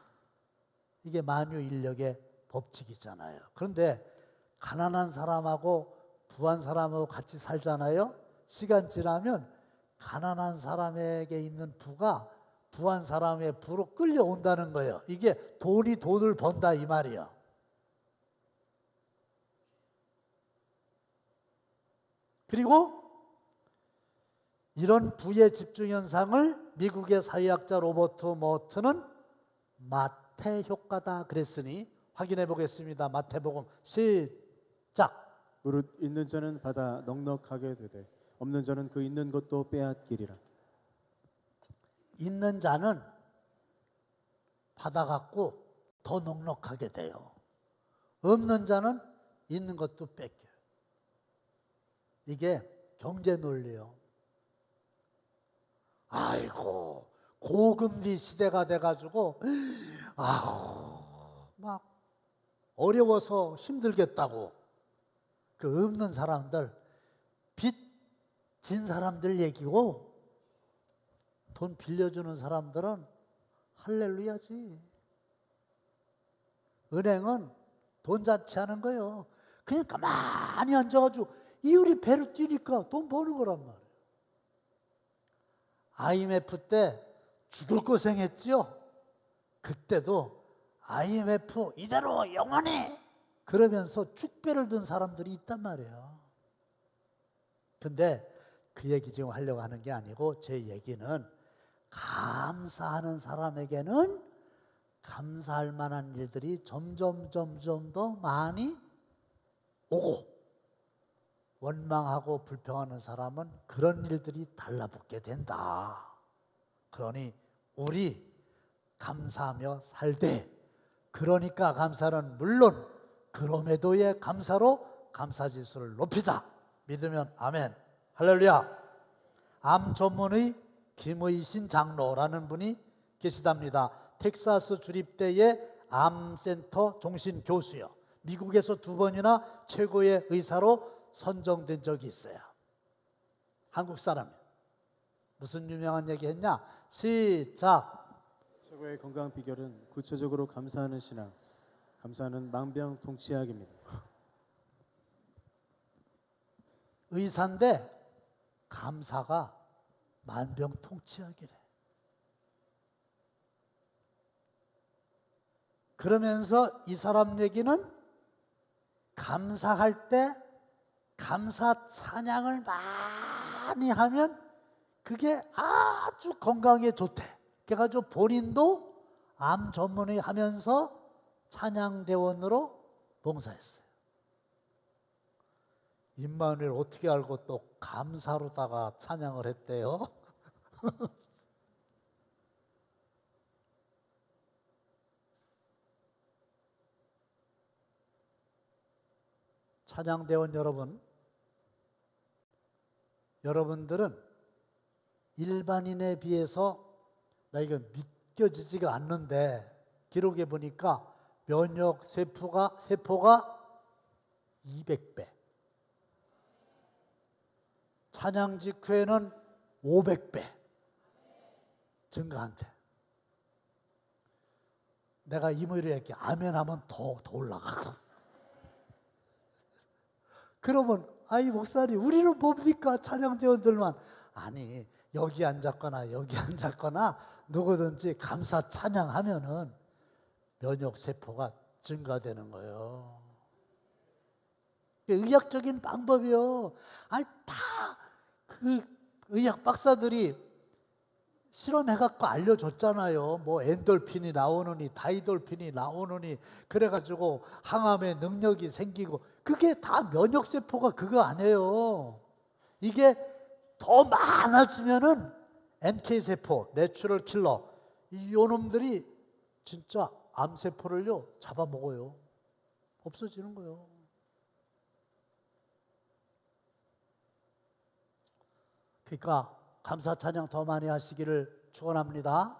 이게 만유인력의 법칙이잖아요. 그런데 가난한 사람하고 부한 사람하고 같이 살잖아요. 시간 지나면 가난한 사람에게 있는 부가 부한 사람의 부로 끌려온다는 거예요. 이게 돈이 돈을 번다 이 말이에요. 그리고 이런 부의 집중 현상을 미국의 사회학자 로버트 머트는 마태 효과다 그랬으니 확인해 보겠습니다. 마태복음 시작. 무릇 있는 자는 받아 넉넉하게 되되 없는 자는 그 있는 것도 빼앗기리라. 있는 자는 받아갖고 더 넉넉하게 돼요. 없는 자는 있는 것도 뺏겨요. 이게 경제 논리예요. 아이고 고금리 시대가 돼가지고 막 어려워서 힘들겠다고 그 없는 사람들 빚 진 사람들 얘기고 돈 빌려주는 사람들은 할렐루야지. 은행은 돈 자취하는 거예요. 그냥 가만히 앉아가지고 이율이 배로 뛰니까 돈 버는 거란 말이에요. IMF 때 죽을 고생했지요. 그때도 IMF 이대로 영원히 그러면서 축배를 든 사람들이 있단 말이에요. 근데 그 얘기 지금 하려고 하는 게 아니고 제 얘기는 감사하는 사람에게는 감사할 만한 일들이 점점 더 많이 오고 원망하고 불평하는 사람은 그런 일들이 달라붙게 된다. 그러니 우리 감사하며 살되 그러니까 감사는 물론 그럼에도의 감사로 감사지수를 높이자. 믿으면 아멘. 할렐루야. 암 전문의 김의신 장로라는 분이 계시답니다. 텍사스 주립대의 암센터 종신 교수요. 미국에서 2번이나 최고의 의사로 선정된 적이 있어요. 한국 사람. 무슨 유명한 얘기 했냐? 시작. 최고의 건강 비결은 구체적으로 감사하는 신앙. 감사는 만병통치약입니다. 의사인데 감사가 만병통치약이래. 그러면서 이 사람 얘기는 감사할 때 감사 찬양을 많이 하면 그게 아주 건강에 좋대. 그래가지고 본인도 암 전문의 하면서 찬양대원으로 봉사했어요. 임마누엘 어떻게 알고 또 감사로다가 찬양을 했대요? 찬양대원 여러분, 여러분들은 일반인에 비해서 나 이거 믿겨지지가 않는데 기록에 보니까 면역 세포가 200배, 찬양 직후에는 500배 증가한대. 내가 이모이를 이렇게 아멘 하면 더 올라가고. 그러면 아이 목사님, 우리는 뭡니까? 찬양대원들만. 아니, 여기 앉았거나 여기 앉았거나 누구든지 감사 찬양하면은 면역 세포가 증가되는 거예요. 의학적인 방법이요. 아니, 다 그 의학 박사들이 실험해갖고 알려줬잖아요. 뭐 엔돌핀이 나오느니 다이돌핀이 나오느니 그래가지고 항암의 능력이 생기고, 그게 다 면역세포가 그거 아니에요. 이게 더 많아지면은 NK세포, 내추럴 킬러, 이 놈들이 진짜 암세포를요 잡아먹어요. 없어지는 거예요. 그러니까 감사 찬양 더 많이 하시기를 축원합니다.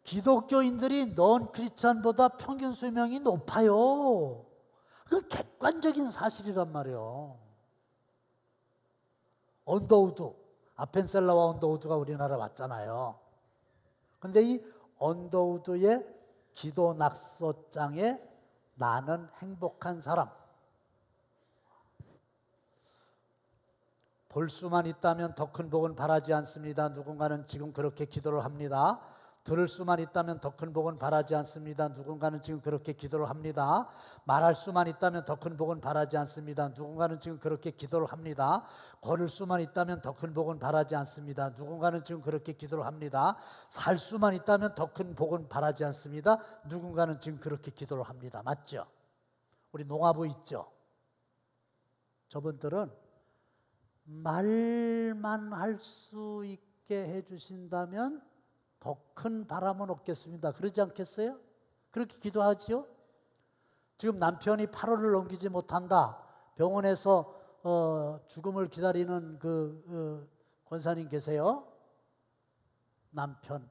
기독교인들이 넌 크리스찬보다 평균 수명이 높아요. 그건 객관적인 사실이란 말이에요. 언더우드, 아펜셀라와 언더우드가 우리나라 왔잖아요. 근데 이 언더우드의 기도 낙서장에 나는 행복한 사람, 볼 수만 있다면 더 큰 복은 바라지 않습니다. 누군가는 지금 그렇게 기도를 합니다. 들을 수만 있다면 더 큰 복은 바라지 않습니다. 누군가는 지금 그렇게 기도를 합니다. 말할 수만 있다면 더 큰 복은 바라지 않습니다. 누군가는 지금 그렇게 기도를 합니다. 걸을 수만 있다면 더 큰 복은 바라지 않습니다. 누군가는 지금 그렇게 기도를 합니다. 살 수만 있다면 더 큰 복은 바라지 않습니다. 누군가는 지금 그렇게 기도를 합니다. 맞죠? 우리 농아부 있죠? 저분들은 말만 할 수 있게 해주신다면 더 큰 바람은 없겠습니다. 그러지 않겠어요? 그렇게 기도하지요? 지금 남편이 8월을 넘기지 못한다. 병원에서 죽음을 기다리는 권사님 계세요. 남편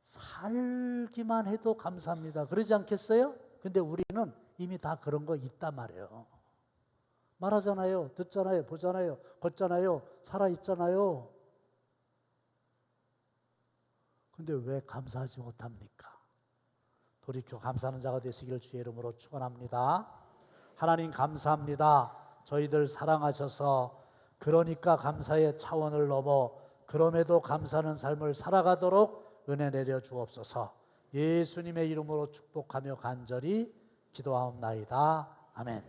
살기만 해도 감사합니다. 그러지 않겠어요? 근데 우리는 이미 다 그런 거 있단 말이에요. 말하잖아요. 듣잖아요. 보잖아요. 걷잖아요. 살아있잖아요. 근데 왜 감사하지 못합니까? 돌이켜 감사하는 자가 되시기를 주의 이름으로 축원합니다. 하나님 감사합니다. 저희들 사랑하셔서 그러니까 감사의 차원을 넘어 그럼에도 감사하는 삶을 살아가도록 은혜 내려 주옵소서. 예수님의 이름으로 축복하며 간절히 기도하옵나이다. 아멘.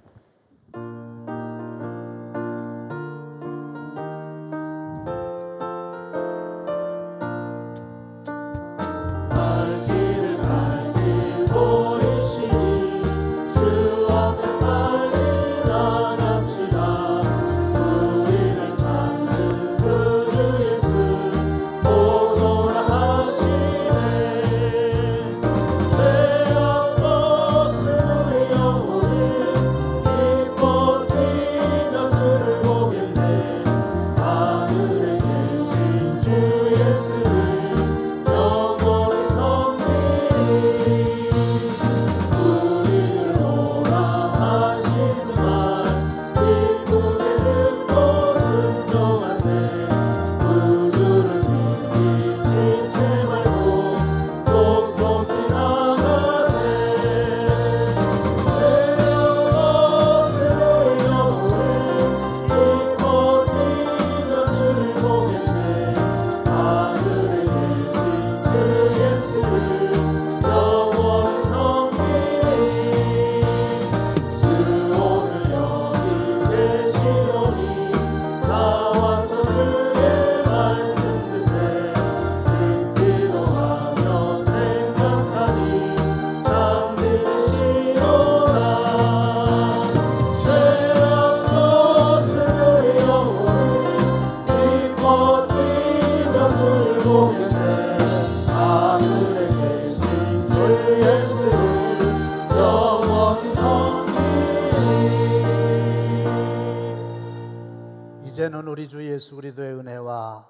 이제는 우리 주 예수 그리스도의 은혜와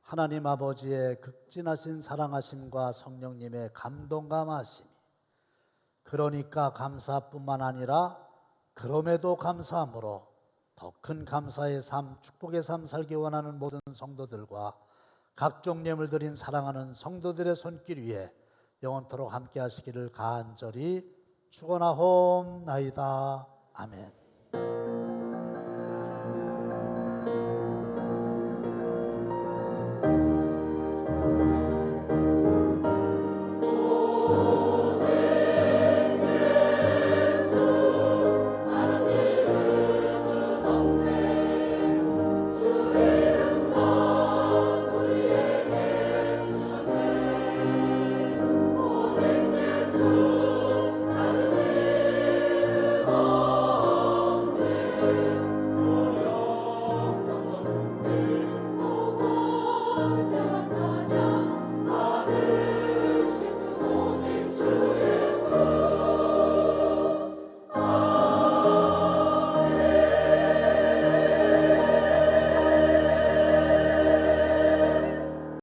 하나님 아버지의 극진하신 사랑하심과 성령님의 감동감하심, 그러니까 감사뿐만 아니라 그럼에도 감사함으로 더 큰 감사의 삶, 축복의 삶 살기 원하는 모든 성도들과 각종 예물 드린 사랑하는 성도들의 손길 위에 영원토록 함께 하시기를 간절히 축원하옵나이다. 아멘.